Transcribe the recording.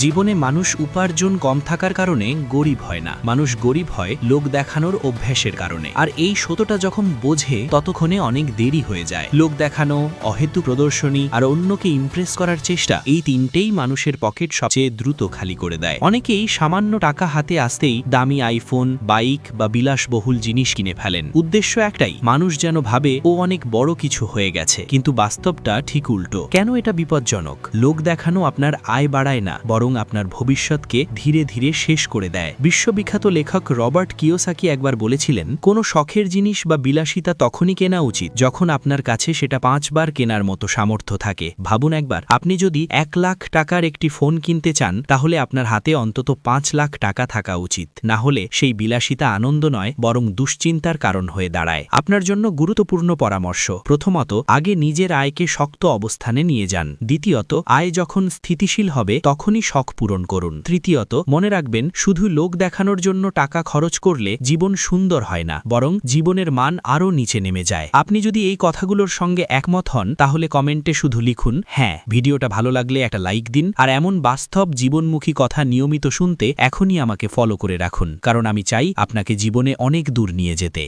জীবনে মানুষ উপার্জন কম থাকার কারণে গরিব হয় না, মানুষ গরিব হয় লোক দেখানোর অভ্যাসের কারণে। আর এই সত্যটা যখন বোঝে ততক্ষণে অনেক দেরি হয়ে যায়। লোক দেখানো, অহেতু প্রদর্শনী আর অন্যকে ইমপ্রেস করার চেষ্টা, এই তিনটেই মানুষের পকেট সবচেয়ে দ্রুত খালি করে দেয়। অনেকেই সামান্য টাকা হাতে আসতেই দামি আইফোন, বাইক বা বিলাসবহুল জিনিস কিনে ফেলেন। উদ্দেশ্য একটাই, মানুষ যেন ভাবে ও অনেক বড় কিছু হয়ে গেছে। কিন্তু বাস্তবটা ঠিক উল্টো। কেন এটা বিপজ্জনক? লোক দেখানো আপনার আয় বাড়ায় না, বরং আপনার ভবিষ্যৎকে ধীরে ধীরে শেষ করে দেয়। বিশ্ববিখ্যাত লেখক রবার্ট কিওসাকি একবার বলেছিলেন, কোনো শখের জিনিস বা বিলাসিতা তখনই কেনা উচিত যখন আপনার কাছে সেটা 5 বার কেনার মতো সামর্থ্য থাকে। ভাবুন একবার, আপনি যদি 1 লাখ টাকার একটি ফোন কিনতে চান, তাহলে আপনার হাতে অন্তত 5 লাখ টাকা থাকা উচিত। না হলে সেই বিলাসিতা আনন্দ নয়, বরং দুশ্চিন্তার কারণ হয়ে দাঁড়ায়। আপনার জন্য গুরুত্বপূর্ণ পরামর্শ: প্রথমত, আগে নিজের আয়কে শক্ত অবস্থানে নিয়ে যান। দ্বিতীয়ত, আয় যখন স্থিতিশীল হবে তখনই শখ পূরণ করুন। তৃতীয়ত, মনে রাখবেন, শুধু লোক দেখানোর জন্য টাকা খরচ করলে জীবন সুন্দর হয় না, বরং জীবনের মান আরও নিচে নেমে যায়। আপনি যদি এই কথাগুলোর সঙ্গে একমত হন, তাহলে কমেন্টে শুধু লিখুন হ্যাঁ। ভিডিওটা ভালো লাগলে একটা লাইক দিন, আর এমন বাস্তব জীবনমুখী কথা নিয়মিত শুনতে এখনই আমাকে ফলো করে রাখুন, কারণ আমি চাই আপনাকে জীবনে অনেক দূর নিয়ে যেতে।